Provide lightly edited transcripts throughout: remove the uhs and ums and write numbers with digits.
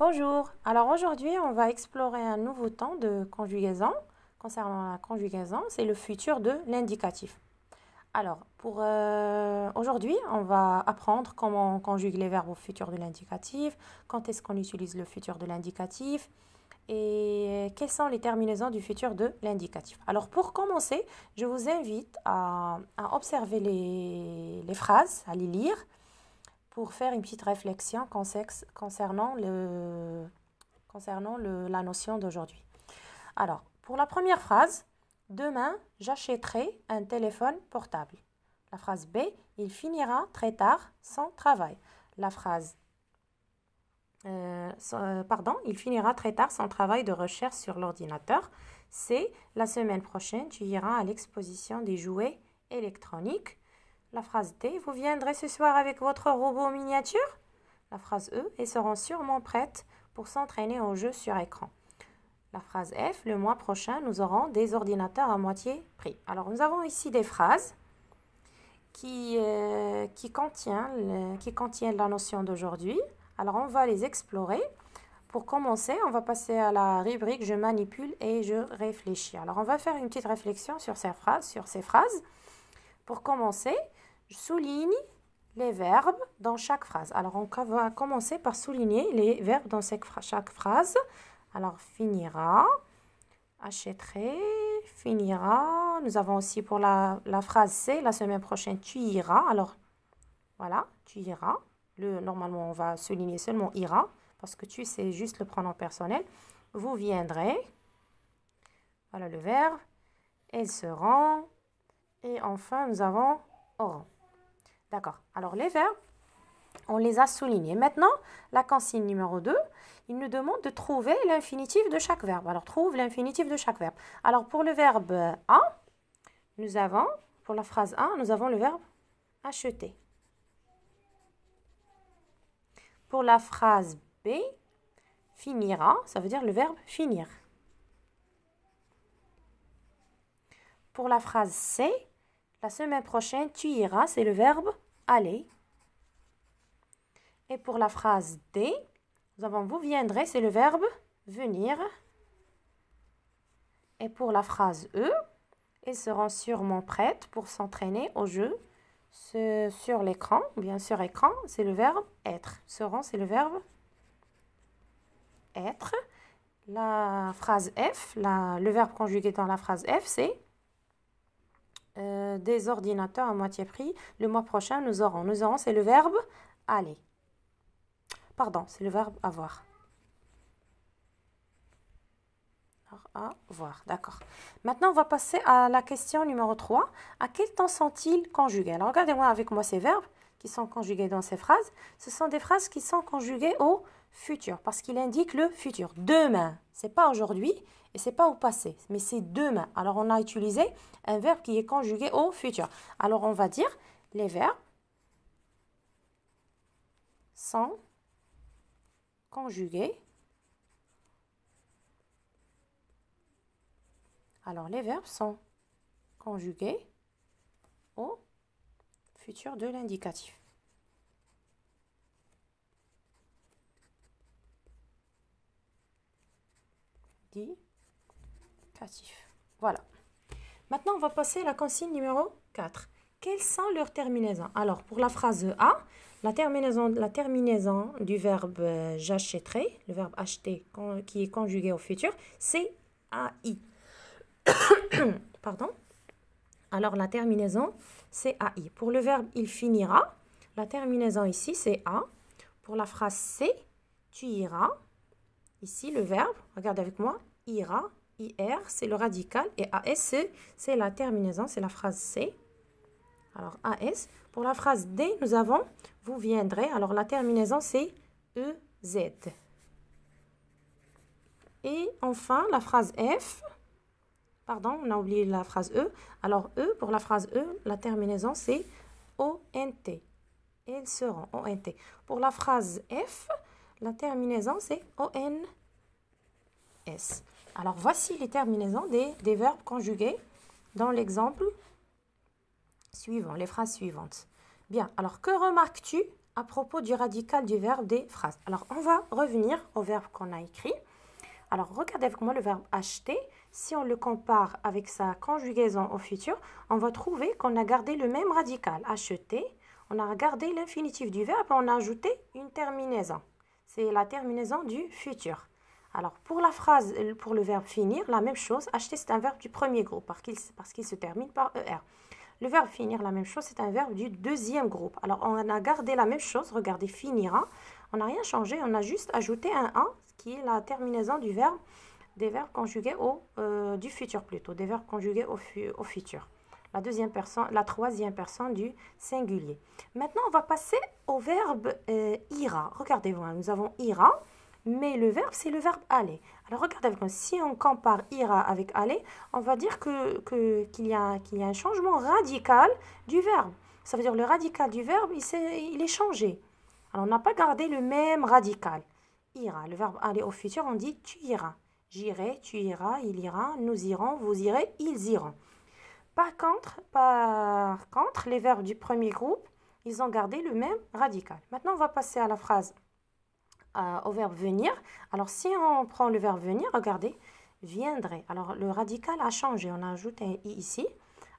Bonjour, alors aujourd'hui on va explorer un nouveau temps de conjugaison. Concernant la conjugaison, c'est le futur de l'indicatif. Alors, pour aujourd'hui, on va apprendre comment on conjugue les verbes au futur de l'indicatif, quand est-ce qu'on utilise le futur de l'indicatif et quelles sont les terminaisons du futur de l'indicatif. Alors, pour commencer, je vous invite à observer les phrases, à les lire pour faire une petite réflexion concernant la notion d'aujourd'hui. Alors, pour la première phrase, demain, j'achèterai un téléphone portable. La phrase B, il finira très tard son travail. La phrase, il finira très tard son travail de recherche sur l'ordinateur. C, la semaine prochaine, tu iras à l'exposition des jouets électroniques. La phrase D, vous viendrez ce soir avec votre robot miniature. La phrase E, elles seront sûrement prêtes pour s'entraîner au jeu sur écran. La phrase F, le mois prochain, nous aurons des ordinateurs à moitié prix. Alors, nous avons ici des phrases qui contiennent la notion d'aujourd'hui. Alors, on va les explorer. Pour commencer, on va passer à la rubrique « Je manipule et je réfléchis ». Alors, on va faire une petite réflexion sur ces phrases. Pour commencer, je souligne les verbes dans chaque phrase. Alors, on va commencer par souligner les verbes dans chaque phrase. Alors, finira, achèterai, finira. Nous avons aussi pour la phrase C, la semaine prochaine, tu iras. Alors, voilà, tu iras. Normalement, on va souligner seulement ira, parce que tu, c'est juste le pronom personnel. Vous viendrez. Voilà le verbe. Elles seront. Et enfin, nous avons auront. D'accord. Alors, les verbes, on les a soulignés. Maintenant, la consigne numéro 2, il nous demande de trouver l'infinitif de chaque verbe. Alors, trouve l'infinitif de chaque verbe. Alors, pour le verbe A, pour la phrase A, nous avons le verbe acheter. Pour la phrase B, finira, ça veut dire le verbe finir. Pour la phrase C, la semaine prochaine, tu iras, c'est le verbe aller. Et pour la phrase D, nous avons vous viendrez, c'est le verbe venir. Et pour la phrase E, elles seront sûrement prêtes pour s'entraîner au jeu sur l'écran. Bien sûr, écran, c'est le verbe être. Seront, c'est le verbe être. La phrase F, le verbe conjugué dans la phrase F, c'est des ordinateurs à moitié prix. Le mois prochain, nous aurons. Nous aurons, c'est le verbe aller. Pardon, c'est le verbe avoir. Avoir, d'accord. Maintenant, on va passer à la question numéro 3. À quel temps sont-ils conjugués? Alors, regardez-moi avec moi ces verbes qui sont conjugués dans ces phrases. Ce sont des phrases qui sont conjuguées au futur parce qu'il indique le futur. Demain, c'est pas aujourd'hui et c'est pas au passé, mais c'est demain. Alors, on a utilisé un verbe qui est conjugué au futur. Alors, on va dire les verbes sont conjugués. Alors, les verbes sont conjugués au futur de l'indicatif. Indicatif. Voilà. Maintenant, on va passer à la consigne numéro 4. Quelles sont leurs terminaisons? Alors, pour la phrase A, la terminaison du verbe j'achèterai, le verbe acheter qui est conjugué au futur, c'est AI. Pardon. Alors, la terminaison, c'est AI. Pour le verbe il finira, la terminaison ici, c'est A. Pour la phrase C, tu iras. Ici, le verbe, regardez avec moi, ira, IR, c'est le radical. Et AS, c'est la terminaison, c'est la phrase C. Alors, AS. Pour la phrase D, nous avons vous viendrez. Alors, la terminaison, c'est EZ. Et enfin, la phrase F. Pardon, on a oublié la phrase E. Alors, E, pour la phrase E, la terminaison, c'est ONT. Elles seront ONT. Pour la phrase F, la terminaison, c'est ONS. Alors, voici les terminaisons des verbes conjugués dans l'exemple suivant, les phrases suivantes. Bien, alors que remarques-tu à propos du radical du verbe des phrases. Alors, on va revenir au verbe qu'on a écrit. Alors, regardez avec moi le verbe acheter. Si on le compare avec sa conjugaison au futur, on va trouver qu'on a gardé le même radical. Acheter, on a gardé l'infinitif du verbe et on a ajouté une terminaison. C'est la terminaison du futur. Alors, pour la phrase, pour le verbe finir, la même chose. Acheter, c'est un verbe du premier groupe parce qu'il se termine par ER. Le verbe finir, la même chose, c'est un verbe du deuxième groupe. Alors, on a gardé la même chose. Regardez, finira. On n'a rien changé. On a juste ajouté un « a » qui est la terminaison du verbe, des verbes conjugués du futur plutôt, des verbes conjugués au futur. La troisième personne du singulier. Maintenant, on va passer au verbe ira. Regardez-vous, nous avons ira, mais le verbe, c'est le verbe aller. Alors, regardez avec moi, si on compare ira avec aller, on va dire qu'il y a un changement radical du verbe. Ça veut dire le radical du verbe, il est changé. Alors, on n'a pas gardé le même radical. Ira, le verbe aller au futur, on dit tu iras. J'irai, tu iras, il ira, nous irons, vous irez, ils iront. Par contre, les verbes du premier groupe, ils ont gardé le même radical. Maintenant, on va passer à la phrase, au verbe venir. Alors, si on prend le verbe venir, regardez, viendrait. Alors, le radical a changé. On a ajouté un i ici.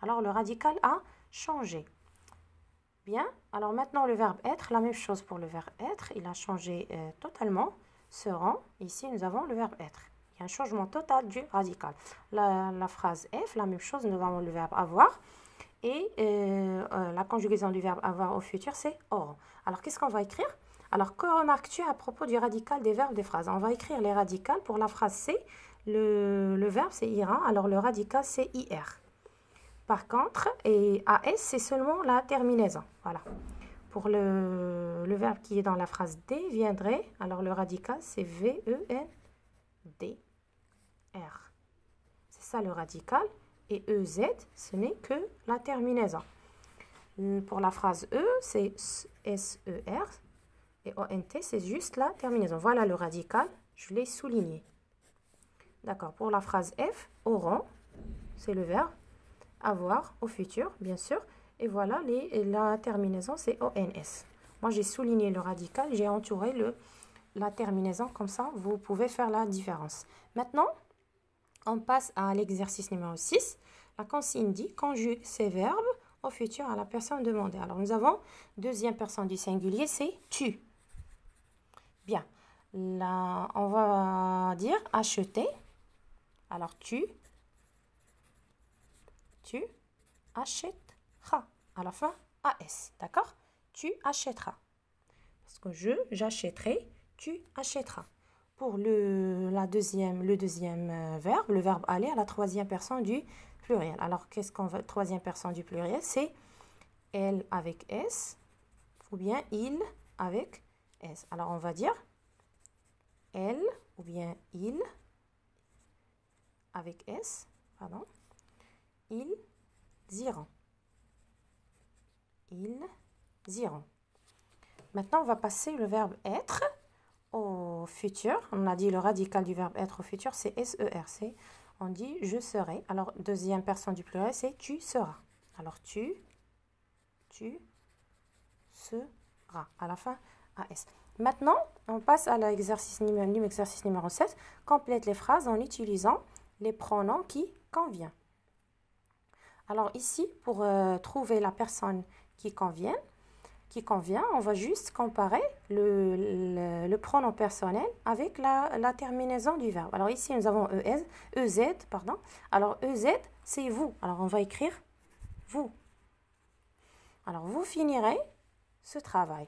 Alors, le radical a changé. Bien. Alors, maintenant, le verbe être, la même chose pour le verbe être. Il a changé totalement. Seront. Ici, nous avons le verbe être. Il y a un changement total du radical. La phrase F, la même chose, nous avons le verbe avoir. Et la conjugaison du verbe avoir au futur, c'est auront. Alors, qu'est-ce qu'on va écrire? Alors, que remarques-tu à propos du radical des verbes des phrases? On va écrire les radicales. Pour la phrase C, le verbe, c'est ira. Alors, le radical, c'est IR. Par contre, et AS, c'est seulement la terminaison. Voilà. Pour le verbe qui est dans la phrase D, viendrait. Alors, le radical, c'est VENDR. C'est ça le radical. Et EZ, ce n'est que la terminaison. Pour la phrase E, c'est SER. Et ONT, c'est juste la terminaison. Voilà le radical. Je l'ai souligné. D'accord. Pour la phrase F, auront, c'est le verbe. Avoir au futur, bien sûr. Et voilà, la terminaison, c'est ONS. Moi, j'ai souligné le radical. J'ai entouré la terminaison. Comme ça, vous pouvez faire la différence. Maintenant, on passe à l'exercice numéro 6. La consigne dit conjugue ces verbes au futur à la personne demandée. Alors, nous avons deuxième personne du singulier, c'est tu. Bien. Là, on va dire acheter. Alors, tu achèteras. À la fin, AS. D'accord? Tu achèteras. Parce que j'achèterai, tu achèteras. Pour le deuxième verbe, le verbe aller à la troisième personne du pluriel. Alors, qu'est-ce qu'on veut? Troisième personne du pluriel, c'est elle avec S ou bien il avec S. Alors, on va dire elle ou bien il avec S, pardon. Ils iront. Ils iront. Maintenant, on va passer le verbe être au futur. On a dit le radical du verbe être au futur, c'est SER. On dit je serai. Alors, deuxième personne du pluriel, c'est tu seras. Alors, tu seras. À la fin, AS. Maintenant, on passe à l'exercice numéro 7. Complète les phrases en utilisant les pronoms qui conviennent. Alors ici, pour trouver la personne qui convient, on va juste comparer le pronom personnel avec la terminaison du verbe. Alors ici, nous avons EZ, pardon. Alors EZ, c'est vous. Alors on va écrire vous. Alors vous finirez ce travail.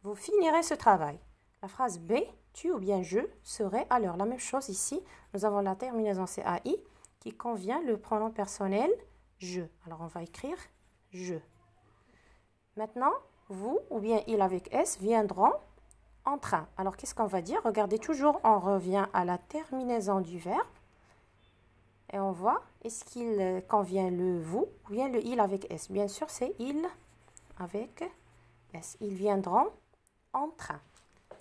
Vous finirez ce travail. La phrase B, tu ou bien je serai à l'heure. La même chose ici, nous avons la terminaison CAI qui convient le pronom personnel je. Alors, on va écrire je. Maintenant, vous ou bien il avec S viendront en train. Alors, qu'est-ce qu'on va dire? Regardez, toujours, on revient à la terminaison du verbe. Et on voit, est-ce qu'il convient le vous ou bien le il avec S? Bien sûr, c'est il avec S. Ils viendront en train.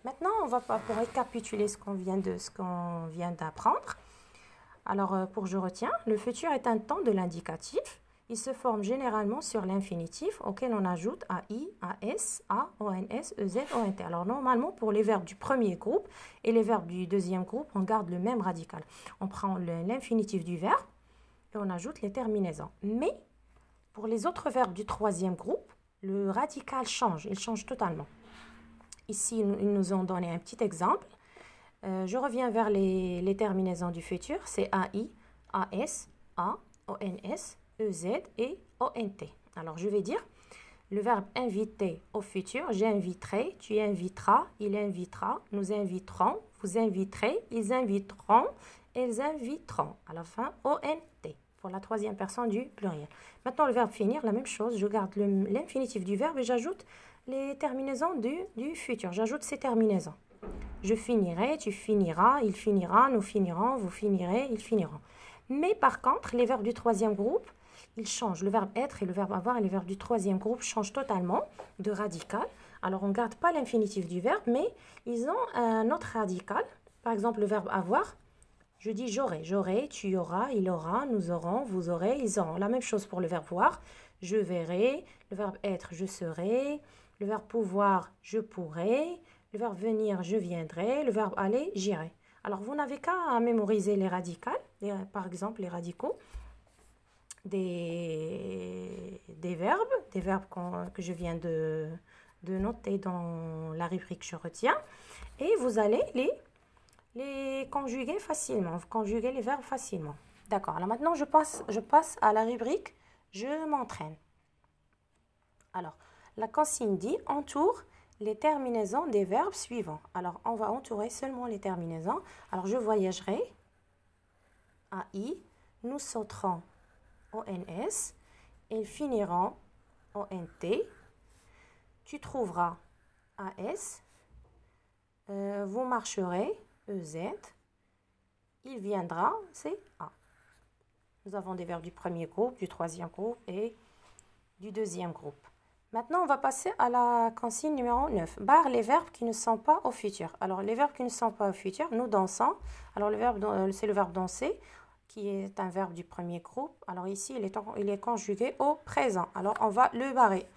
Maintenant, on va pour récapituler ce qu'on vient d'apprendre. Alors, pour je retiens, le futur est un temps de l'indicatif. il se forme généralement sur l'infinitif auquel on ajoute AI, AS, A, ONS, EZ, ONT. Alors normalement, pour les verbes du premier groupe et les verbes du deuxième groupe, on garde le même radical. On prend l'infinitif du verbe et on ajoute les terminaisons. Mais pour les autres verbes du troisième groupe, le radical change, il change totalement. Ici, ils nous ont donné un petit exemple. Je reviens vers les terminaisons du futur. C'est AI, AS, A, ONS, EZ et ONT. Alors, je vais dire le verbe inviter au futur. J'inviterai, tu inviteras, il invitera, nous inviterons, vous inviterez, ils inviteront, elles inviteront. À la fin, ONT pour la troisième personne du pluriel. Maintenant, le verbe finir, la même chose. Je garde l'infinitif du verbe et j'ajoute les terminaisons du futur. J'ajoute ces terminaisons. Je finirai, tu finiras, il finira, nous finirons, vous finirez, ils finiront. Mais par contre, les verbes du troisième groupe, ils changent. Le verbe être et le verbe avoir et les verbes du troisième groupe changent totalement de radical. Alors, on ne garde pas l'infinitif du verbe, mais ils ont un autre radical. Par exemple, le verbe avoir, je dis j'aurai. J'aurai, tu auras, il aura, nous aurons, vous aurez, ils auront. La même chose pour le verbe voir. Je verrai. Le verbe être, je serai. Le verbe pouvoir, je pourrai. Le verbe venir, je viendrai. Le verbe aller, j'irai. Alors, vous n'avez qu'à mémoriser les radicales, par exemple les radicaux des verbes que je viens de noter dans la rubrique je retiens. Et vous allez les conjuguer facilement. Vous conjuguez les verbes facilement. D'accord. Alors maintenant, je passe à la rubrique je m'entraîne. Alors, la consigne dit entoure les terminaisons des verbes suivants. Alors, on va entourer seulement les terminaisons. Alors, je voyagerai, AI, nous sauterons, ONS, ils finiront, ONT, tu trouveras, AS, vous marcherez, EZ, il viendra, c'est A. Nous avons des verbes du premier groupe, du troisième groupe et du deuxième groupe. Maintenant, on va passer à la consigne numéro 9. Barre les verbes qui ne sont pas au futur. Alors, les verbes qui ne sont pas au futur, nous dansons. Alors, c'est le verbe danser qui est un verbe du premier groupe. Alors, ici, il est conjugué au présent. Alors, on va le barrer.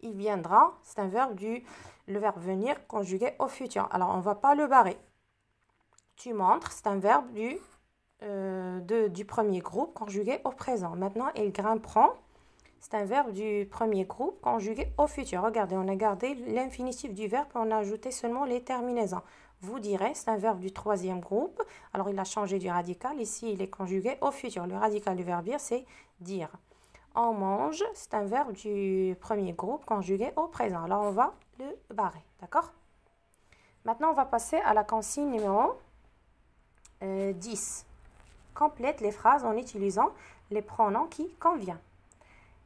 Il viendra, c'est un verbe le verbe venir conjugué au futur. Alors, on ne va pas le barrer. Tu montres, c'est un verbe du premier groupe conjugué au présent. Maintenant, ils grimperont. C'est un verbe du premier groupe conjugué au futur. Regardez, on a gardé l'infinitif du verbe et on a ajouté seulement les terminaisons. Vous direz, c'est un verbe du troisième groupe. Alors, il a changé du radical. Ici, il est conjugué au futur. Le radical du verbe dire, c'est dire. On mange, c'est un verbe du premier groupe conjugué au présent. Alors, on va le barrer. D'accord? Maintenant, on va passer à la consigne numéro 10. Complète les phrases en utilisant les pronoms qui conviennent.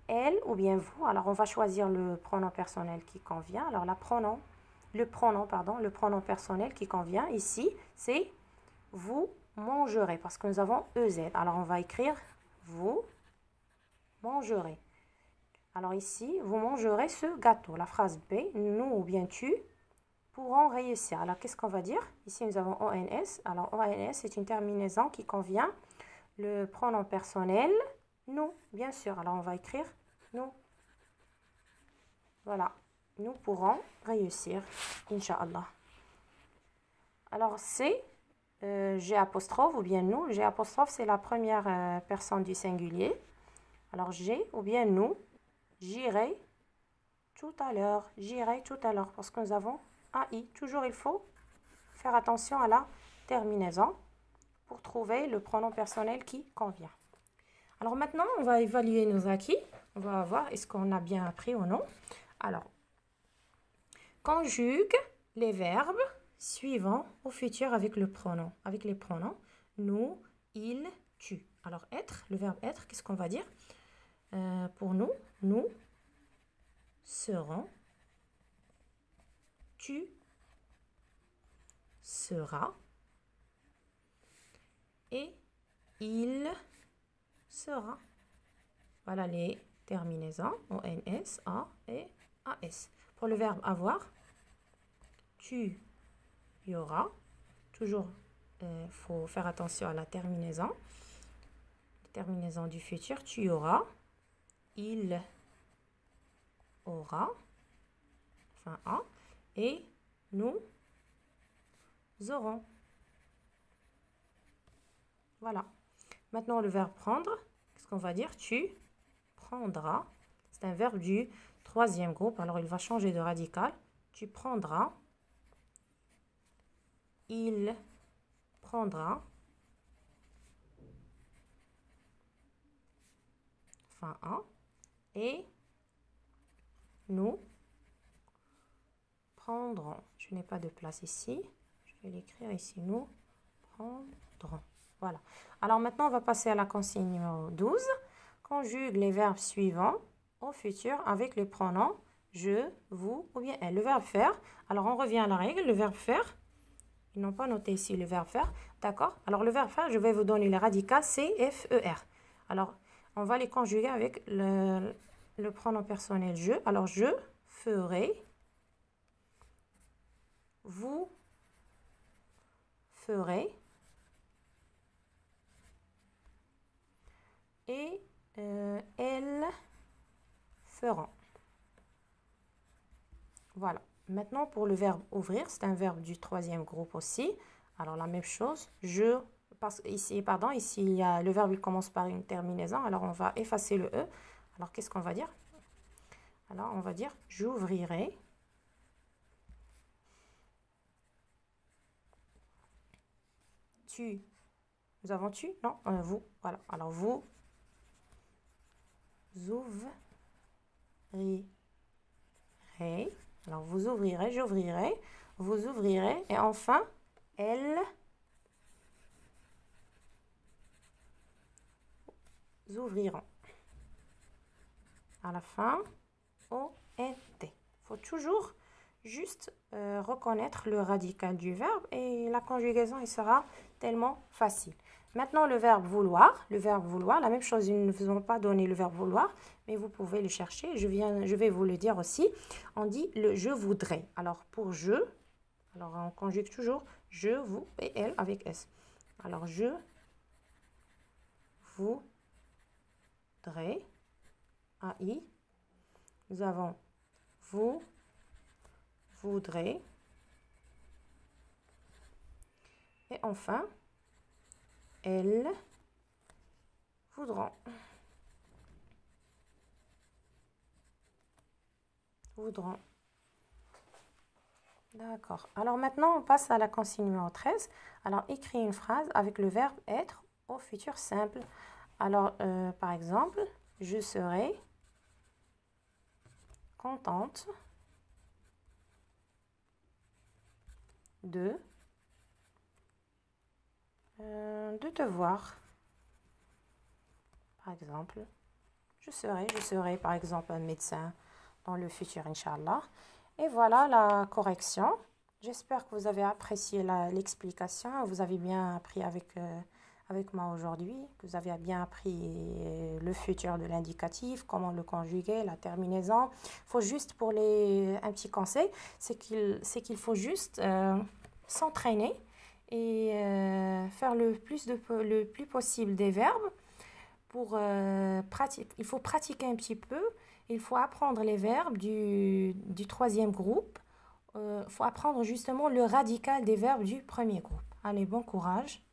Elle ou bien vous. Alors, on va choisir le pronom personnel qui convient. Alors, le pronom personnel qui convient ici, c'est vous mangerez parce que nous avons EZ. Alors, on va écrire vous mangerez. Alors, ici, vous mangerez ce gâteau. La phrase B, nous ou bien tu pourront réussir. Alors, qu'est-ce qu'on va dire? Ici, nous avons ONS. Alors, ONS, c'est une terminaison qui convient. Le pronom personnel, nous, bien sûr. Alors, on va écrire nous. Voilà. Nous pourrons réussir, Inch'Allah. Alors, c'est G apostrophe ou bien nous. G apostrophe, c'est la première personne du singulier. Alors, G ou bien nous. J'irai tout à l'heure. J'irai tout à l'heure. Parce que nous avons AI. Toujours, il faut faire attention à la terminaison pour trouver le pronom personnel qui convient. Alors maintenant, on va évaluer nos acquis. On va voir est-ce qu'on a bien appris ou non. Alors, conjugue les verbes suivants au futur avec le pronom. Avec les pronoms nous, il, tu. Alors, être, le verbe être, qu'est-ce qu'on va dire? Pour nous serons, tu seras et il sera. Voilà les terminaisons ONS, A et AS. Pour le verbe avoir, tu y auras. Toujours, il faut faire attention à la terminaison. La terminaison du futur, tu y auras. il aura, enfin A, et nous aurons. Voilà. Maintenant, le verbe prendre, qu'est-ce qu'on va dire? Tu prendras. C'est un verbe du troisième groupe, alors il va changer de radical. Tu prendras. Il prendra. Enfin, A. Et nous prendrons. Je n'ai pas de place ici. Je vais l'écrire ici. Nous prendrons. Voilà. Alors maintenant, on va passer à la consigne numéro 12. Conjugue les verbes suivants au futur avec les pronoms je, vous ou bien elle. Le verbe faire. Alors, on revient à la règle. Le verbe faire. Ils n'ont pas noté ici le verbe faire. D'accord? Alors, le verbe faire, je vais vous donner les radicats C, F, E, R. Alors, on va les conjuguer avec le pronom personnel je. Alors, je ferai. Vous ferez. Et elles feront. Voilà. Maintenant, pour le verbe ouvrir, c'est un verbe du troisième groupe aussi. Alors, la même chose. Je, parce ici, pardon, ici, il y a, le verbe il commence par une terminaison. Alors, on va effacer le E. Alors, qu'est-ce qu'on va dire? Alors, on va dire j'ouvrirai. Tu. Nous avons tu? Non, vous. Voilà. Alors, vous ouvrirez. Alors, vous ouvrirez, j'ouvrirai, vous ouvrirez. Et enfin, elles ouvriront. À la fin, O-N-T. Il faut toujours juste reconnaître le radical du verbe et la conjugaison, il sera tellement facile. Maintenant, le verbe vouloir. Le verbe vouloir, la même chose, ils ne vous ont pas donné le verbe vouloir, mais vous pouvez le chercher. Je vais vous le dire aussi. On dit le je voudrais. Alors, pour je, alors on conjugue toujours je, vous et elle avec S. Alors, je voudrais. AI. Nous avons vous voudrez. Et enfin, elles voudront. Voudront. D'accord. Alors maintenant, on passe à la consigne numéro 13. Alors, écris une phrase avec le verbe être au futur simple. Alors, par exemple, je serai contente de te voir. Par exemple, je serai par exemple un médecin dans le futur, Inch'Allah. Et voilà la correction. J'espère que vous avez apprécié l'explication. Vous avez bien appris avec moi aujourd'hui. Vous avez bien appris le futur de l'indicatif, comment le conjuguer, la terminaison. Il faut juste, pour un petit conseil, c'est qu'il faut juste s'entraîner et faire le plus possible des verbes. Il faut pratiquer un petit peu. Il faut apprendre les verbes du troisième groupe. Il faut apprendre justement le radical des verbes du premier groupe. Allez, bon courage.